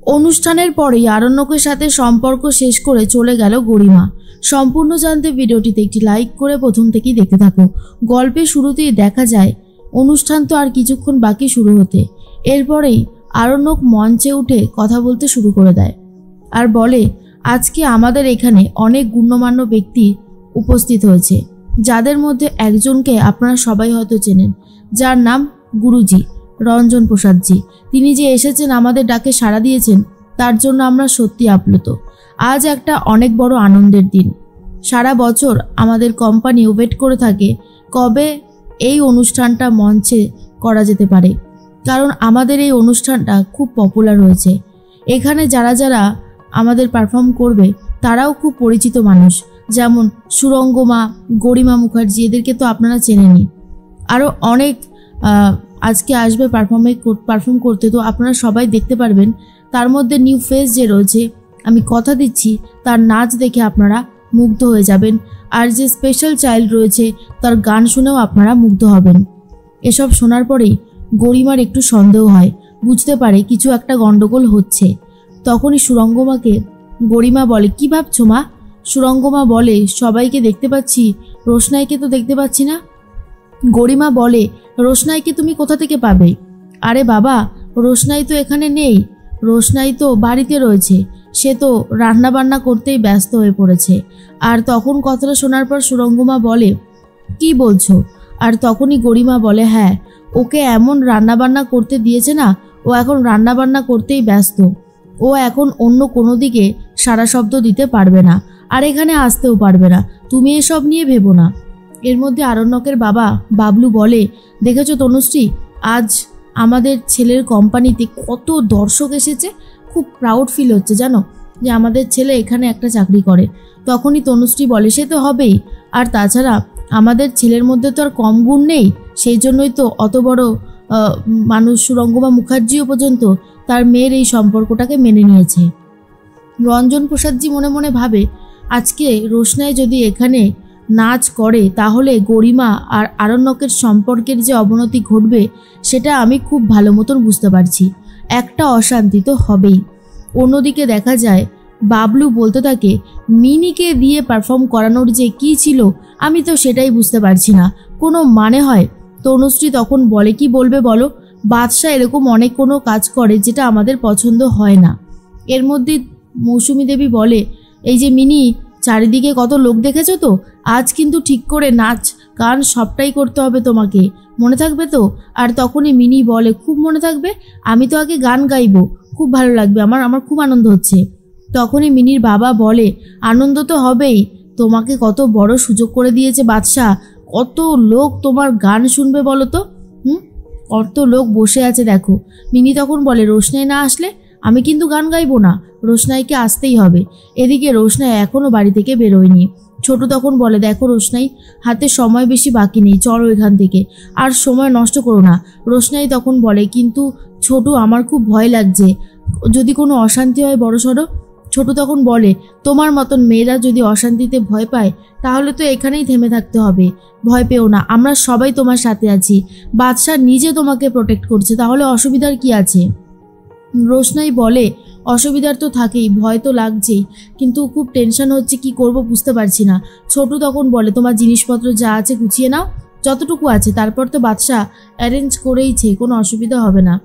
অনুষ্ঠানের পরেই আরণ্যকের সাথে সম্পর্ক শেষ করে চলে গেল গরিমা। সম্পূর্ণ জানতে ভিডিওটিতে একটি লাইক করে প্রথম থেকেই দেখতে থাকো। গল্পের শুরুতেই দেখা যায় অনুষ্ঠান তো আর কিছুক্ষণ বাকি শুরু হতে। এরপরেই আরণ্যক মঞ্চে উঠে কথা বলতে শুরু করে দেয় আর বলে, আজকে আমাদের এখানে অনেক গণ্যমান্য ব্যক্তি উপস্থিত হয়েছে, যাদের মধ্যে একজনকে আপনারা সবাই হয়তো চেনেন, যার নাম গুরুজি, রঞ্জন প্রসাদজি। তিনি যে এসেছেন, আমাদের ডাকে সাড়া দিয়েছেন, তার জন্য আমরা সত্যি আপ্লুত। আজ একটা অনেক বড় আনন্দের দিন। সারা বছর আমাদের কোম্পানি ওয়েট করে থাকে কবে এই অনুষ্ঠানটা মঞ্চে করা যেতে পারে, কারণ আমাদের এই অনুষ্ঠানটা খুব পপুলার হয়েছে। এখানে যারা যারা আমাদের পারফর্ম করবে তারাও খুব পরিচিত মানুষ, যেমন সুরঙ্গমা, গরিমা মুখার্জি, এদেরকে তো আপনারা চেনেনই। আরও অনেক আজকে আসবে পারফর্ম করতে, তো আপনারা সবাই দেখতে পারবেন। তার মধ্যে নিউ ফেস যে রয়েছে, আমি কথা দিচ্ছি তার নাচ দেখে আপনারা মুগ্ধ হয়ে যাবেন। আর যে স্পেশাল চাইল্ড রয়েছে তার গান শুনেও আপনারা মুগ্ধ হবেন। এসব শোনার পরেই গরিমার একটু সন্দেহ হয়, বুঝতে পারে কিছু একটা গন্ডগোল হচ্ছে। তখনই সুরঙ্গমাকে গরিমা বলে, কি ভাবছো মা? সুরঙ্গমা বলে, সবাইকে দেখতে পাচ্ছি, রোশনাইকে তো দেখতে পাচ্ছি না। গরিমা বলে, রোশনাইকে তুমি কোথা থেকে পাবে? আরে বাবা, রোশনাই তো এখানে নেই, রোশনাই তো বাড়িতে রয়েছে, সে তো রান্না বান্না করতেই ব্যস্ত হয়ে পড়েছে। আর তখন কথাটা শোনার পর সুরঙ্গমা বলে, কি বলছো? আর তখনই গরিমা বলে, হ্যাঁ, ওকে এমন রান্নাবান্না করতে দিয়েছে না, ও এখন রান্নাবান্না করতেই ব্যস্ত। ও এখন অন্য কোনো দিকে সারা শব্দ দিতে পারবে না, আর এখানে আসতেও পারবে না। তুমি এসব নিয়ে ভেবো না। এর মধ্যে আরণ্যকের বাবা বাবলু বলে, দেখেছো তনুশ্রী, আজ আমাদের ছেলের কোম্পানিতে কত দর্শক এসেছে, খুব প্রাউড ফিল হচ্ছে জানো, যে আমাদের ছেলে এখানে একটা চাকরি করে। তখনই তনুশ্রী বলে, সে তো হবেই, আর তাছাড়া আমাদের ছেলের মধ্যে তো আর কম গুণ নেই, সেই জন্যই তো অত বড় মানুষ সুরঙ্গমা মুখার্জিও পর্যন্ত তার মেয়ের এই সম্পর্কটাকে মেনে নিয়েছে। রঞ্জন প্রসাদজি মনে মনে ভাবে, আজকে রোশনাই যদি এখানে নাচ করে তাহলে গরিমা আর আরণ্যকের সম্পর্কের যে অবনতি ঘটবে সেটা আমি খুব ভালো মতন বুঝতে পারছি। একটা অশান্তি তো হবেই। অন্যদিকে দেখা যায় বাবলু বলতে থাকে, মিনিকে দিয়ে পারফর্ম করানোর যে কি ছিল আমি তো সেটাই বুঝতে পারছি না, কোনো মানে হয়? তনুশ্রী তখন বলে, কি বলবে বলো, বাদশাহ এরকম অনেক কোনো কাজ করে যেটা আমাদের পছন্দ হয় না। এর মধ্যে মৌসুমী দেবী বলে, এই যে মিনি, চারিদিকে কত লোক দেখেছো তো, আজ কিন্তু ঠিক করে নাচ গান সবটাই করতে হবে তোমাকে, মনে থাকবে তো? আর তখনই মিনি বলে, খুব মনে থাকবে, আমি তো আগে গান গাইবো, খুব ভালো লাগবে, আমার খুব আনন্দ হচ্ছে। তখনই মিনির বাবা বলে, আনন্দ তো হবেই, তোমাকে কত বড় সুযোগ করে দিয়েছে বাদশাহ, কত লোক তোমার গান শুনবে বলো তো, কত লোক বসে আছে দেখো। মিনি তখন বলে, রোশনাই না আসলে আমি কিন্তু গান গাইবো না, রোশনাইকে আসতেই হবে। এদিকে রোশনাই এখনও বাড়ি থেকে বেরোয়নি। ছোটু তখন বলে, দেখো রোশনাই, হাতে সময় বেশি বাকি নেই, চলো এখান থেকে, আর সময় নষ্ট করো না। রোশনাই তখন বলে, কিন্তু ছোটু, আমার খুব ভয় লাগছে, যদি কোনো অশান্তি হয় বড়সড়। ছোটু তখন বলে, তোমার মতন মেয়েরা যদি অশান্তিতে ভয় পায় তাহলে তো এখানেই থেমে থাকতে হবে, ভয় পেও না, আমরা সবাই তোমার সাথে আছি, বাদশাহ নিজে তোমাকে প্রোটেক্ট করছে, তাহলে অসুবিধার কি আছে? রোশনাই বলে, অসুবিধার তো থাকেই, ভয় তো লাগছেই, কিন্তু খুব টেনশন হচ্ছে, কি করব বুঝতে পারছি না। ছোটু তখন বলে, তোমার জিনিসপত্র যা আছে গুছিয়ে নাও, যতটুকু আছে, তারপর তো বাদশাহ অ্যারেঞ্জ করেইছে, কোনো অসুবিধা হবে না।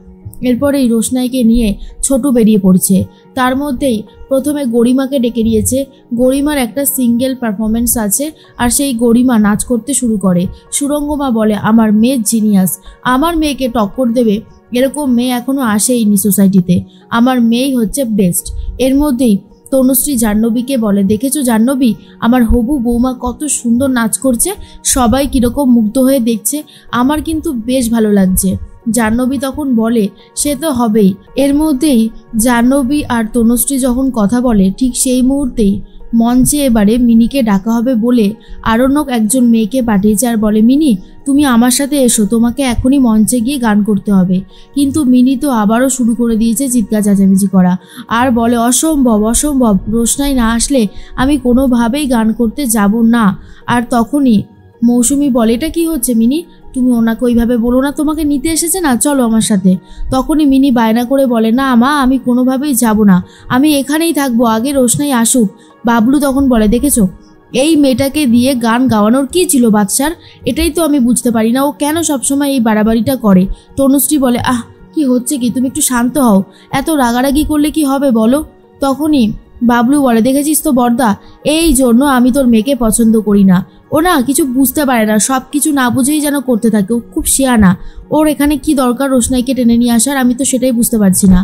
এরপরেই রোশনাইকে নিয়ে ছোটু বেরিয়ে পড়ছে। তার মধ্যেই প্রথমে গরিমাকে ডেকে নিয়েছে। গরিমার একটা সিঙ্গেল পারফরমেন্স আছে, আর সেই গরিমা নাচ করতে শুরু করে। সুরঙ্গমা বলে, আমার মেয়ে জিনিয়াস, আমার মেয়েকে টক্কর দেবে এরকম মেয়ে এখনো আসেইনি সোসাইটিতে, আমার মেয়েই হচ্ছে বেস্ট। এর মধ্যেই তনুশ্রী জাহ্নবীকে বলে, দেখেছো জাহ্নবী, আমার হবু বৌমা কত সুন্দর নাচ করছে, সবাই কিরকম মুগ্ধ হয়ে দেখছে, আমার কিন্তু বেশ ভালো লাগছে। জাহ্নবী তখন বলে, সে তো হবেই। এর মধ্যেই জাহ্নবী আর তনুশ্রী যখন কথা বলে, ঠিক সেই মুহূর্তেই মঞ্চে এবারে মিনিকে ডাকা হবে বলে আরণ্যক একজন মেয়েকে পাঠিয়েছে আর বলে, মিনি তুমি আমার সাথে এসো, তোমাকে এখনই মঞ্চে গিয়ে গান করতে হবে। কিন্তু মিনি তো আবারও শুরু করে দিয়েছে চিৎকার চেঁচামেচি করা, আর বলে, অসম্ভব অসম্ভব, রোশনাই না আসলে আমি কোনোভাবেই গান করতে যাব না। আর তখনই মৌসুমী বলে, এটা কি হচ্ছে মিনি, তুমি ওনাকে ওইভাবে বলো না, তোমাকে নিতে এসেছে না, চলো আমার সাথে। তখনই মিনি বায়না করে বলে, না মা, আমি কোনোভাবেই যাব না, আমি এখানেই থাকবো, আগে রোশনাই আসুক। বাবলু তখন বলে, দেখেছো এই মেয়েটাকে দিয়ে গান গাওয়ানোর কি ছিল বাদশার? এটাই তো আমি বুঝতে পারি না, ও কেন সবসময় এই বাড়াবাড়িটা করে। তনুশ্রী বলে, কি হচ্ছে কি, তুমি একটু শান্ত হও, এত রাগারাগি করলে কি হবে বলো। তখনই বাবলু বলে, দেখেছিস তো বর্দা, এই জন্য আমি তোর মেয়েকে পছন্দ করি না। ও না কিছু বুঝতে পারে না, সব কিছু না বুঝেই যেন করতে থাকে, ও খুব শেয়ানা। ওর এখানে কি দরকার রোশনাইকে টেনে নিয়ে আসার, আমি তো সেটাই বুঝতে পারছি না।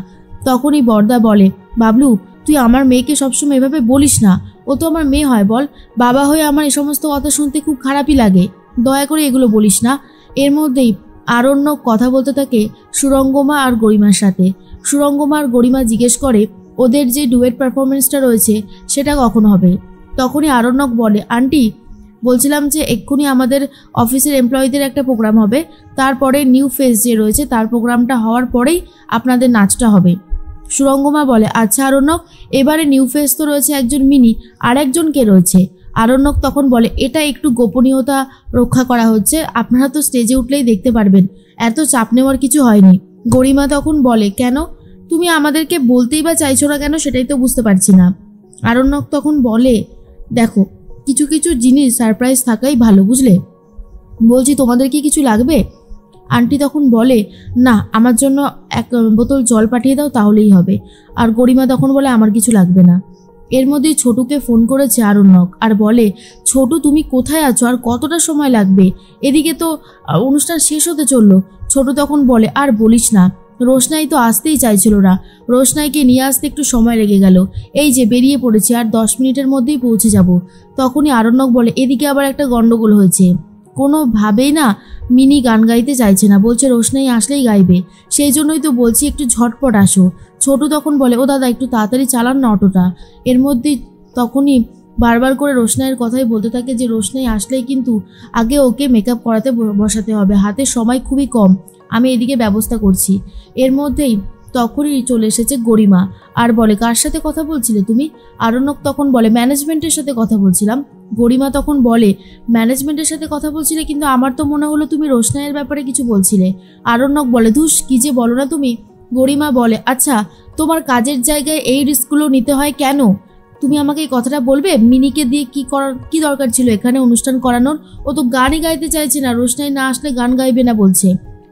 তখনই বর্দা বলে, বাবলু তুই আমার মেয়েকে সবসময় এভাবে বলিস না, ও তো আমার মেয়ে হয়, বল, বাবা হয়ে আমার এই সমস্ত কথা শুনতে খুব খারাপই লাগে, দয়া করে এগুলো বলিস না। এর মধ্যেই আরণ্যক কথা বলতে থাকে সুরঙ্গমা আর গরিমার সাথে। সুরঙ্গমা আর গরিমা জিজ্ঞেস করে ওদের যে ডুয়েট পারফরমেন্সটা রয়েছে সেটা কখন হবে। তখনই আরণ্যক বলে, আন্টি বলছিলাম যে এক্ষুনি আমাদের অফিসের এমপ্লয়ীদের একটা প্রোগ্রাম হবে, তারপরে নিউ ফেস যে রয়েছে তার প্রোগ্রামটা হওয়ার পরেই আপনাদের নাচটা হবে। সুরঙ্গমা বলে, আচ্ছা আরণ্যক, এবারে নিউ ফেস তো রয়েছে একজন মিনি, আর একজন কে রয়েছে? আরণ্যক তখন বলে, এটা একটু গোপনীয়তা রক্ষা করা হচ্ছে, আপনারা তো স্টেজে উঠলেই দেখতে পারবেন, এত চাপ নেওয়ার কিছু হয়নি। গরিমা তখন বলে, কেন তুমি আমাদেরকে বলতেই বা চাইছো না কেন, সেটাই তো বুঝতে পারছি না। আরণ্যক তখন বলে, দেখো কিছু কিছু জিনিস সারপ্রাইজ থাকাই ভালো, বুঝলে, বলছি তোমাদের কি কিছু লাগবে? আন্টি তখন বলে, না আমার জন্য এক বোতল জল পাঠিয়ে দাও তাহলেই হবে। আর গরিমা তখন বলে, আমার কিছু লাগবে না। এর মধ্যেই ছোটুকে ফোন করেছে আরণ্যক আর বলে, ছোটু তুমি কোথায় আছো, আর কতটা সময় লাগবে, এদিকে তো অনুষ্ঠান শেষ হতে চললো। ছোটু তখন বলে, আর বলিস না, রোশনাই তো আসতেই চাইছিল না, রোশনাইকে নিয়ে আসতে একটু সময় লেগে গেল, এই যে বেরিয়ে পড়েছি, আর 10 মিনিটের মধ্যেই পৌঁছে যাব। তখনই আরণ্যক বলে, এদিকে আবার একটা গন্ডগোল হয়েছে, কোনোভাবেই না মিনি গান গাইতে চাইছে না, বলছে রোশনাই আসলেই গাইবে, সেই জন্যই তো বলছি একটু ঝটপট আসো। ছোটু তখন বলে, ও দাদা একটু তাড়াতাড়ি চালান না অটোটা। এর মধ্যেই তখনই বারবার করে রোশনাইয়ের কথাই বলতে থাকে যে রোশনাই আসলেই কিন্তু আগে ওকে মেকআপ করাতে বসাতে হবে, হাতে সময় খুবই কম, আমি এদিকে ব্যবস্থা করছি। এর মধ্যেই তখনই চলে এসেছে গরিমা আর বলে, কার সাথে কথা বলছিলে তুমি? আরণ্যক তখন বলে, ম্যানেজমেন্টের সাথে কথা বলছিলাম। গরিমা তখন বলে, ম্যানেজমেন্টের সাথে কথা বলছিলে, কিন্তু আমার তো মনে হলো তুমি রোশনাইয়ের ব্যাপারে কিছু বলছিলে। আরণ্যক বলে, ধুস কি যে বলো না তুমি। গরিমা বলে, আচ্ছা তোমার কাজের জায়গায় এই রিস্কগুলো নিতে হয় কেন? তুমি আমাকে এই কথাটা বলবে, মিনিকে দিয়ে কি দরকার ছিল এখানে অনুষ্ঠান করানোর? ও তো গানই গাইতে চাইছে না, রোশনাই না আসলে গান গাইবে না বলছে।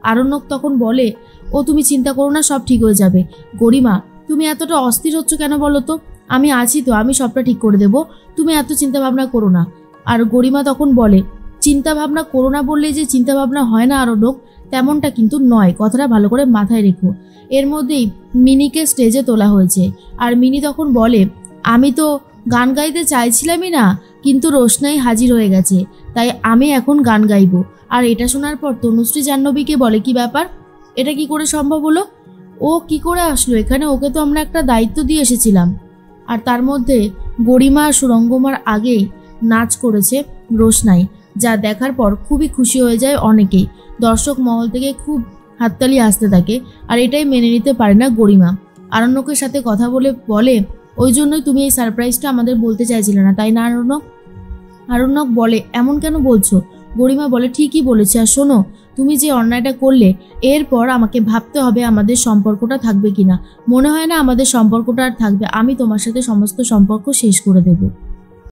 আরণ্যক তখন বলে, ও তুমি চিন্তা করো না, সব ঠিক হয়ে যাবে। গরিমা তুমি এতটা অস্থির হচ্ছ কেন বলো তো, আমি আছি তো, আমি সবটা ঠিক করে দেব, তুমি এত চিন্তা ভাবনা করো না। আর গরিমা তখন বলে, চিন্তা ভাবনা করো না বললেই যে চিন্তা ভাবনা হয় না আরণ্যক, তেমনটা কিন্তু নয়, কথাটা ভালো করে মাথায় রেখো। এর মধ্যেই মিনিকে স্টেজে তোলা হয়েছে আর মিনি তখন বলে, আমি তো গান গাইতে চাইছিলামই না, কিন্তু রোশনাই হাজির হয়ে গেছে, তাই আমি এখন গান গাইবো। আর এটা শোনার পর তনুশ্রী জাহ্নবীকে বলে, কি ব্যাপার, এটা কি করে সম্ভব হলো, ও কি করে আসলো এখানে, ওকে তো আমরা একটা দায়িত্ব দিয়ে এসেছিলাম। আর তার মধ্যে গরিমা আর সুরঙ্গমার আগেই নাচ করেছে রোশনাই, যা দেখার পর খুবই খুশি হয়ে যায় অনেকেই, দর্শক মহল থেকে খুব হাততালি আসতে থাকে। আর এটাই মেনে নিতে পারে না গরিমা। আরণ্যকের সাথে কথা বলে ওই জন্যই তুমি এই সারপ্রাইজটা আমাদের বলতে চাইছিলে না, তাই না আরণ্যক? আরণ্যক বলে, এমন কেন বলছো? গরিমা বলে, ঠিকই বলেছে, আর শোনো, তুমি যে অন্যায়টা করলে, এরপর আমাকে ভাবতে হবে আমাদের সম্পর্কটা থাকবে কিনা। মনে হয় না আমাদের সম্পর্কটা আর থাকবে, আমি তোমার সাথে সমস্ত সম্পর্ক শেষ করে দেবো।